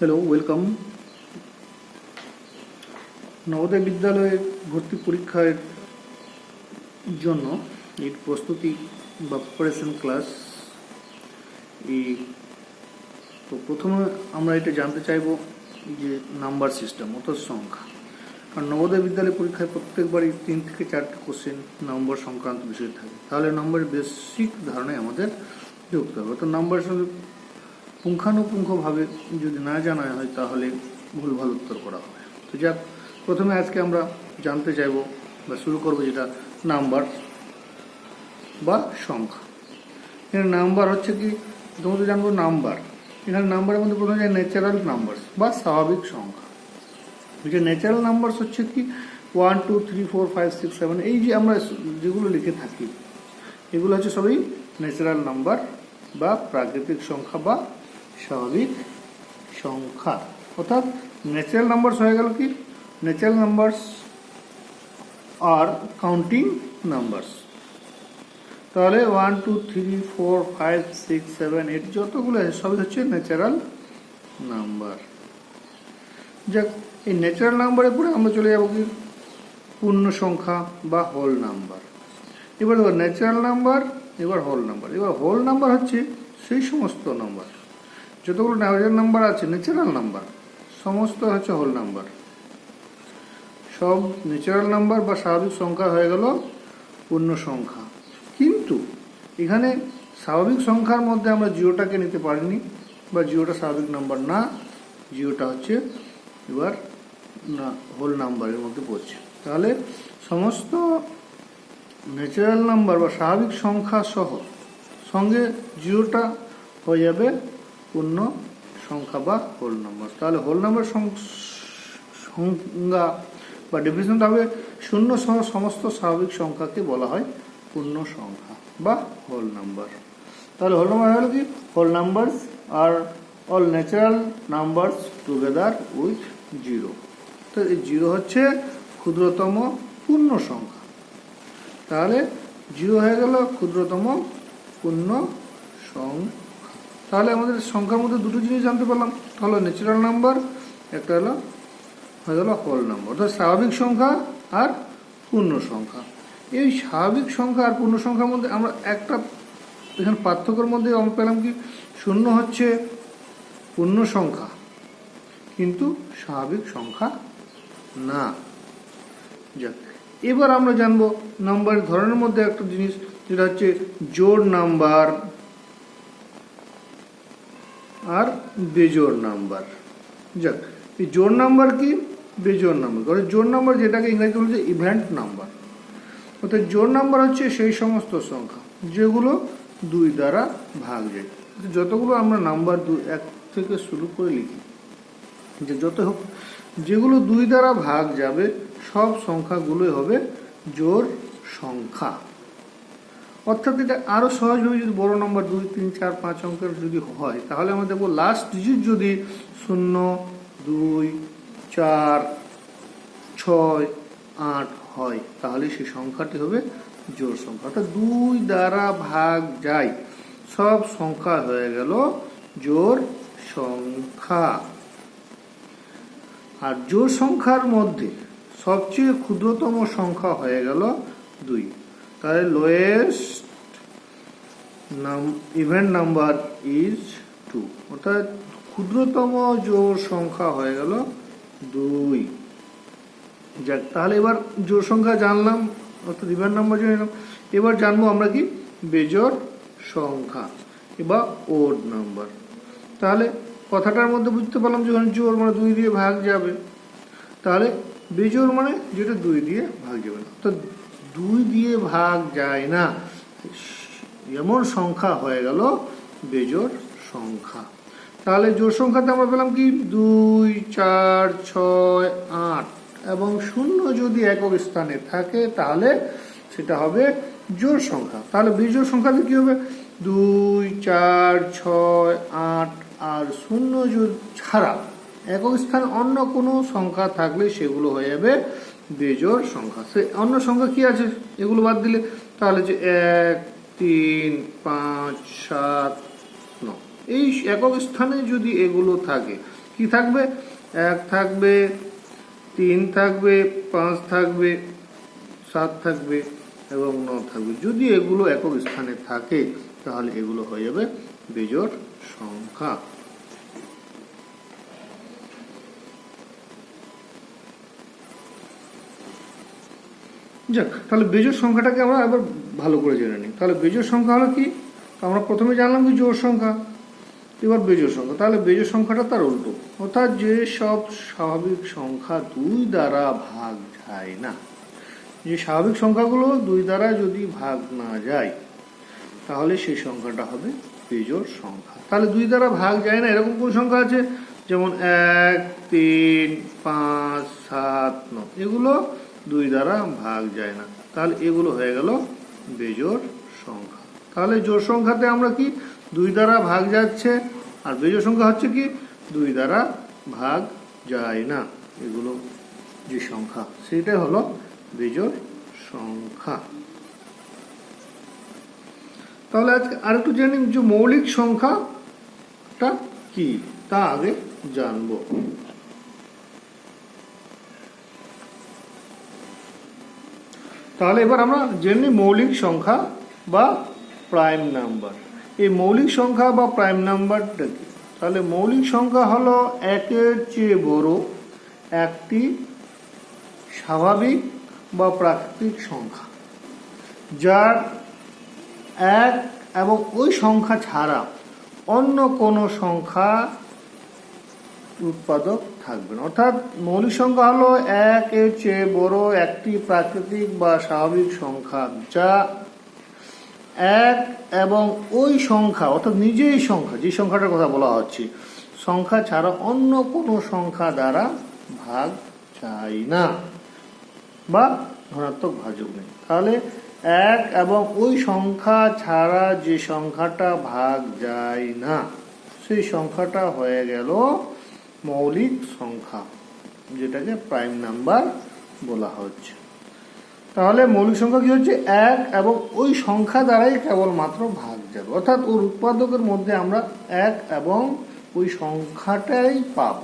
Hello, welcome. Navodaya বিদ্যালয়ে ভর্তি পরীক্ষার জন্য এই প্রস্তুতি বা প্রিপারেশন ক্লাস। তো প্রথমে আমরা এটা জানতে চাইব যে নাম্বার সিস্টেম অর্থাৎ সংখ্যা। কারণ নবোদয় বিদ্যালয় পরীক্ষায় প্রত্যেকবারই 3 থেকে 4টি কোশ্চেন নম্বর সংক্রান্ত বিষয় থাকে, তাহলে নম্বরের বেসিক ধারণায় আমাদের যুক্ত হবে। তো নাম্বারের সঙ্গে পুঙ্খানুপুঙ্খভাবে যদি না জানা হয় তাহলে ভুলভাল উত্তর করা হবে। তো যাক, প্রথমে আজকে আমরা জানতে চাইব বা শুরু করব যেটা নাম্বার বা সংখ্যা। এখানে নাম্বার হচ্ছে কি, প্রথমত জানবো নাম্বার। এখানে নাম্বারের মধ্যে প্রথমে যায় ন্যাচারাল নাম্বারস বা স্বাভাবিক সংখ্যা। যে ন্যাচারাল নাম্বারস হচ্ছে কি 1 2 3 4 5 6 7, এই যে আমরা যেগুলো লিখে থাকি এগুলো হচ্ছে সবই ন্যাচারাল নাম্বার বা প্রাকৃতিক সংখ্যা বা স্বাভাবিক সংখ্যা। অর্থাৎ ন্যাচারাল নাম্বারস হয়ে গেল কি, ন্যাচারাল নাম্বারস আর কাউন্টিং নাম্বারস। তাহলে 1 2 3 4 5 6 7 8 যতগুলো আছে সবই হচ্ছে ন্যাচারাল নাম্বার। যাক, এই ন্যাচারাল নাম্বারের পরে আমরা চলে যাবো কি পূর্ণ সংখ্যা বা হোল নাম্বার। এবার দেখো ন্যাচারাল নাম্বার, এবার হোল নাম্বার। এবার হোল নাম্বার হচ্ছে সেই সমস্ত নাম্বার, যতগুলো ন্যাচারাল নাম্বার আছে ন্যাচারাল নাম্বার সমস্ত হচ্ছে হোল নাম্বার। সব ন্যাচারাল নাম্বার বা স্বাভাবিক সংখ্যা হয়ে গেল পূর্ণ সংখ্যা। কিন্তু এখানে স্বাভাবিক সংখ্যার মধ্যে আমরা জিরোটাকে নিতে পারিনি, বা জিরোটা স্বাভাবিক নাম্বার না, জিরোটা হচ্ছে এবার না হোল নাম্বারের মধ্যে পড়ছে। তাহলে সমস্ত ন্যাচারাল নাম্বার বা স্বাভাবিক সংখ্যা সহ সঙ্গে জিরোটা হয়ে যাবে পূর্ণ সংখ্যা বা হোল নাম্বার। তাহলে হোল নাম্বার সংজ্ঞা বা ডেফিনিশনটা হবে শূন্য সহ সমস্ত স্বাভাবিক সংখ্যাকে বলা হয় পূর্ণ সংখ্যা বা হোল নাম্বার। তাহলে হোল নাম্বার হলো কি, হোল নাম্বারস আর all natural numbers together with zero. তো এই জিরো হচ্ছে ক্ষুদ্রতম পূর্ণ সংখ্যা। তাহলে জিরো হয়ে গেল ক্ষুদ্রতম পূর্ণ সংখ্যা। তাহলে আমাদের সংখ্যার মধ্যে দুটো জিনিস জানতে পারলাম, হলো ন্যাচারাল নাম্বার, একটা হলো হয়ে গেল হোল নাম্বার, অর্থাৎ স্বাভাবিক সংখ্যা আর পূর্ণ সংখ্যা। এই স্বাভাবিক সংখ্যা আর পূর্ণ সংখ্যার মধ্যে আমরা একটা এখানে পার্থক্যের মধ্যে আমরা পেলাম কি, শূন্য হচ্ছে পূর্ণ সংখ্যা কিন্তু স্বাভাবিক সংখ্যা না। যাক, এবার আমরা জানবো নাম্বারের ধরনের মধ্যে একটা জিনিস, যেটা হচ্ছে জোড় নাম্বার আর বেজোড় নাম্বার। যাক, এই জোড় নাম্বার কি, বেজোড় নাম্বার। কারণ জোড় নাম্বার যেটাকে ইংরেজিতে বলছে ইভেন্ট নাম্বার। অর্থাৎ জোড় নাম্বার হচ্ছে সেই সমস্ত সংখ্যা যেগুলো 2 দ্বারা ভাগ যায়। যতগুলো আমরা নাম্বার 1 থেকে শুরু করে লিখি, যে যত হোক যেগুলো 2 দ্বারা ভাগ যাবে সব সংখ্যাগুলোই হবে জোড় সংখ্যা। অর্থাৎ এটা আরো সহজভাবে যদি বড় নম্বর 2 3 4 5 অঙ্কের যদি হয়, তাহলে আমরা দেখবো লাস্ট ডিজিট যদি 0 2 4 6 8 হয়, তাহলে সেই সংখ্যাটি হবে জোড় সংখ্যা। অর্থাৎ 2 দ্বারা ভাগ যায় সব সংখ্যা হয়ে গেল জোড় সংখ্যা। আর জোড় সংখ্যার মধ্যে সবচেয়ে ক্ষুদ্রতম সংখ্যা হয়ে গেল 2। তাহলে লোয়েস্ট ইভেন্ট নাম্বার ইজ 2, অর্থাৎ ক্ষুদ্রতম জোড় সংখ্যা হয়ে গেল 2। যাক, তাহলে এবার জোড় সংখ্যা জানলাম, অর্থাৎ ইভেন্ট নাম্বার জানলাম। এবার জানবো আমরা কি বেজোড় সংখ্যা বা ওড নাম্বার। তাহলে কথাটার মধ্যে বুঝতে পারলাম যে জোড় মানে 2 দিয়ে ভাগ যাবে, তাহলে বেজোড় মানে যেটা 2 দিয়ে ভাগ যাবে না। তো 2 দিয়ে ভাগ যায় না এমন সংখ্যা হয়ে গেল বেজোড় সংখ্যা। তাহলে জোড় সংখ্যাতে আমরা পেলাম কি 2 4 6 8 এবং 0 যদি একক স্থানে থাকে তাহলে সেটা হবে জোড় সংখ্যা। তাহলে বেজোড় সংখ্যাতে কি হবে, 2 4 6 8 আর 0 ছাড়া একক স্থানে অন্য কোনো সংখ্যা থাকলে সেগুলো হয়ে যাবে বেজোড় সংখ্যা। সে অন্য সংখ্যা কি আছে এগুলো বাদ দিলে, তাহলে যে 1 3 5 7 9 এই একক স্থানে যদি এগুলো থাকে কি থাকবে? 1 থাকবে, 3 থাকবে, 5 থাকবে, 7 থাকবে এবং 9 থাকবে। যদি এগুলো একক স্থানে থাকে তাহলে এগুলো হয়ে যাবে বেজোড় সংখ্যা। যাক, তাহলে বেজোড় সংখ্যাটাকে আমরা আবার ভালো করে জেনে নিই। তাহলে বেজোড় সংখ্যা হলো কি? আমরা প্রথমে জানলাম কি জোড় সংখ্যা, এবার বেজোড় সংখ্যা। তাহলে বেজোড় সংখ্যাটা তার উল্টো, অর্থাৎ যে সব স্বাভাবিক সংখ্যা 2 দ্বারা ভাগ যায় না। যে স্বাভাবিক সংখ্যাগুলো 2 দ্বারা যদি ভাগ না যায় তাহলে সেই সংখ্যাটা হবে বেজোড় সংখ্যা। তাহলে 2 দ্বারা ভাগ যায় না এরকম কোন সংখ্যা আছে? যেমন 1, 3, 5, 7, 9, এগুলো 2 দ্বারা ভাগ যায় না, তাহলে এগুলো হয়ে গেল বেজোড় সংখ্যা। তাহলে জোড় সংখ্যাতে আমরা কি 2 দ্বারা ভাগ যাচ্ছে, আর বেজোড় সংখ্যা হচ্ছে কি 2 দ্বারা ভাগ যায় না। এগুলো যে সংখ্যা সেটাই হলো বেজোড় সংখ্যা। তাহলে আজকে আরেকটু জেনে নিন যে মৌলিক সংখ্যাটা কি তা আগে জানবো। তাহলে এবার আমরা জেনে নিই মৌলিক সংখ্যা বা প্রাইম নাম্বার। এই মৌলিক সংখ্যা বা প্রাইম নাম্বারটা কি? তাহলে মৌলিক সংখ্যা হলো 1-এর চেয়ে বড় একটি স্বাভাবিক বা প্রাকৃতিক সংখ্যা যার 1 এবং ওই সংখ্যা ছাড়া অন্য কোনো সংখ্যা উৎপাদক থাকবে না। অর্থাৎ মৌলিক সংখ্যা হলো 1-এর চেয়ে বড় একটি প্রাকৃতিক বা স্বাভাবিক সংখ্যা যা 1 এবং ওই সংখ্যা অর্থাৎ নিজেই সংখ্যা, যে সংখ্যাটার কথা বলা হচ্ছে, সংখ্যা ছাড়া অন্য কোনো সংখ্যা দ্বারা ভাগ যায় না বা ধনাত্মক ভাজক নেই। তাহলে 1 এবং ওই সংখ্যা ছাড়া যে সংখ্যাটা ভাগ যায় না সেই সংখ্যাটা হয়ে গেল মৌলিক সংখ্যা, যেটাকে প্রাইম নাম্বার বলা হচ্ছে। তাহলে মৌলিক সংখ্যা কি হচ্ছে? 1 এবং ওই সংখ্যা দ্বারাই কেবলমাত্র ভাগ যাবে, অর্থাৎ ওর উৎপাদকের মধ্যে আমরা 1 এবং ওই সংখ্যাটাই পাব,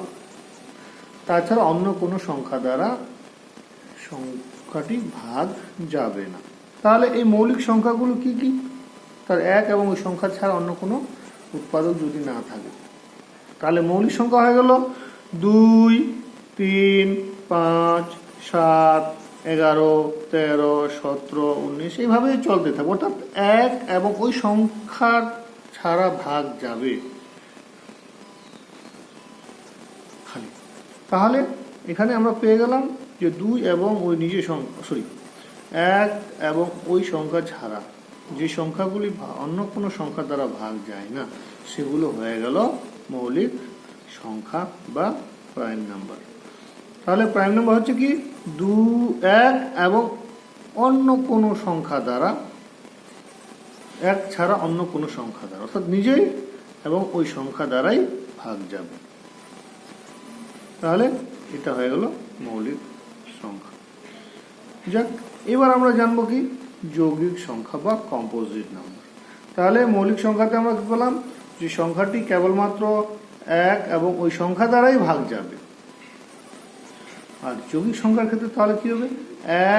তাছাড়া অন্য কোনো সংখ্যা দ্বারা সংখ্যাটি ভাগ যাবে না। তাহলে এই মৌলিক সংখ্যাগুলো কি কি? তার 1 এবং ওই সংখ্যা ছাড়া অন্য কোনো উৎপাদক যদি না থাকে তাহলে মৌলিক সংখ্যা হয়ে গেল 2, 3, 5, 7, 11, 13, 17, 19 এইভাবে চলতে থাকবে, অর্থাৎ 1 এবং ওই সংখ্যার ছাড়া ভাগ যাবে খালি। তাহলে এখানে আমরা পেয়ে গেলাম যে 2 এবং ওই নিজে সংখ্যা 1 এবং ওই সংখ্যা ছাড়া যে সংখ্যাগুলি অন্য কোনো সংখ্যা দ্বারা ভাগ যায় না সেগুলো হয়ে গেল মৌলিক সংখ্যা বা প্রাইম নাম্বার। তাহলে প্রাইম নাম্বার হচ্ছে কি 1 এবং অন্য কোনো সংখ্যা দ্বারা, 1 ছাড়া অন্য কোনো সংখ্যা দ্বারা, অর্থাৎ নিজেই এবং ওই সংখ্যা দ্বারাই ভাগ যাবে। তাহলে এটা হয়ে গেল মৌলিক সংখ্যা। যাক, এবার আমরা জানবো কি যৌগিক সংখ্যা বা কম্পোজিট নাম্বার। তাহলে মৌলিক সংখ্যাতে আমরা কি পেলাম? যে সংখ্যাটি কেবলমাত্র 1 এবং ওই সংখ্যা দ্বারাই ভাগ যাবে। আর যৌগিক সংখ্যার ক্ষেত্রে তাহলে কি হবে?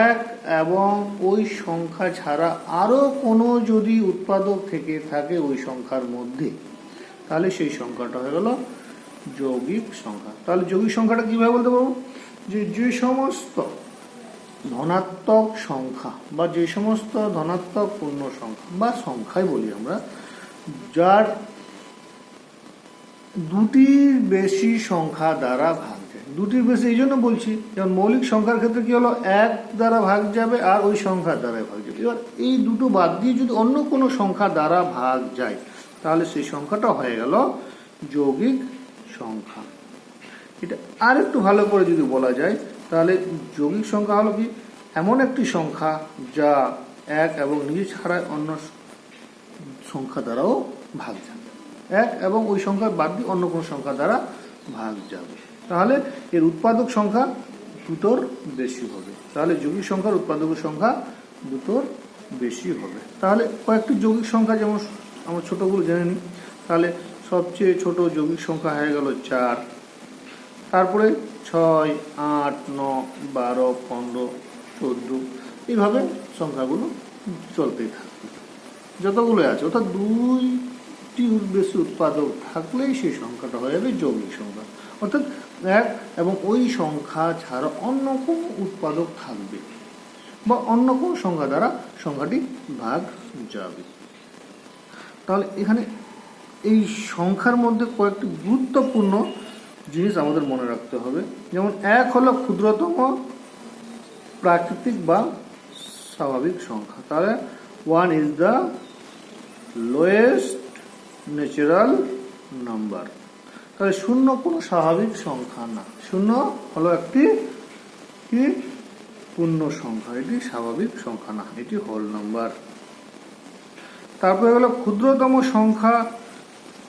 1 এবং ওই সংখ্যা ছাড়া আরো কোনো যদি উৎপাদক থেকে থাকে ওই সংখ্যার মধ্যে তাহলে সেই সংখ্যাটা হয়ে গেল যৌগিক সংখ্যা। তাহলে যৌগিক সংখ্যাটা কিভাবে বলতে পারবো? যে সমস্ত ধনাত্মক সংখ্যা বা যে সমস্ত ধনাত্মক পূর্ণ সংখ্যা বা সংখ্যাই বলি আমরা, যার দুটির বেশি সংখ্যা দ্বারা ভাগ যায়। দুটির বেশি এই জন্য বলছি, যেমন মৌলিক সংখ্যার ক্ষেত্রে কি হলো 1 দ্বারা ভাগ যাবে আর ওই সংখ্যার দ্বারা ভাগ যাবে। এবার এই দুটো বাদ দিয়ে যদি অন্য কোনো সংখ্যা দ্বারা ভাগ যায় তাহলে সেই সংখ্যাটা হয়ে গেল যৌগিক সংখ্যা। এটা আর একটু ভালো করে যদি বলা যায় তাহলে যৌগিক সংখ্যা হলো কি এমন একটি সংখ্যা যা 1 এবং নিজে ছাড়া অন্য সংখ্যা দ্বারাও ভাগ যাবে, 1 এবং ওই সংখ্যা বাদ দিয়ে অন্য কোনো সংখ্যা দ্বারা ভাগ যাবে। তাহলে এর উৎপাদক সংখ্যা দুটোর বেশি হবে। তাহলে যৌগিক সংখ্যার উৎপাদকের সংখ্যা দুটোর বেশি হবে। তাহলে কয়েকটি যৌগিক সংখ্যা যেমন আমরা ছোটগুলো জেনে নিই। তাহলে সবচেয়ে ছোট যৌগিক সংখ্যা হয়ে গেল 4, তারপরে 6, 8, 9, 12, 15, 14 এইভাবে সংখ্যাগুলো চলতেই থাকবে যতগুলো আছে। অর্থাৎ 2টির বেশি উৎপাদক থাকলেই সেই সংখ্যাটা হয়ে যাবে যৌগিক সংখ্যা। অর্থাৎ 1 এবং ওই সংখ্যা ছাড়া অন্য কোনো উৎপাদক থাকবে বা অন্য কোনো সংখ্যা দ্বারা সংখ্যাটি ভাগ যাবে। তাহলে এখানে এই সংখ্যার মধ্যে কয়েকটি গুরুত্বপূর্ণ জিনিস আমাদের মনে রাখতে হবে। যেমন 1 হলো ক্ষুদ্রতম প্রাকৃতিক বা স্বাভাবিক সংখ্যা। তাহলে 1 is the lowest natural number. তাহলে 0 কোনো স্বাভাবিক সংখ্যা না, 0 হলো একটি কি পূর্ণ সংখ্যা, এটি স্বাভাবিক সংখ্যা না, এটি হোল নাম্বার। তারপরে হলো ক্ষুদ্রতম সংখ্যা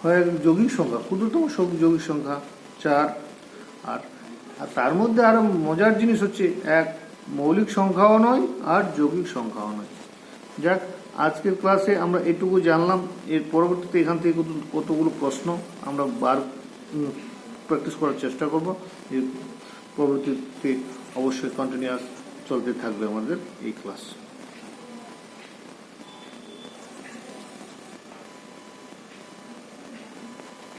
হয় যৌগিক সংখ্যা, ক্ষুদ্রতম যৌগিক সংখ্যা 4। আর তার মধ্যে আরো মজার জিনিস হচ্ছে 1 মৌলিক সংখ্যাও নয় আর যৌগিক সংখ্যাও নয়। যাক, আজকের ক্লাসে আমরা এটুকু জানলাম। এর পরবর্তীতে এখান থেকে কতগুলো প্রশ্ন আমরা প্র্যাকটিস করার চেষ্টা করব। এর পরবর্তীতে অবশ্যই কন্টিনিউয়াস চলতে থাকবে আমাদের এই ক্লাস।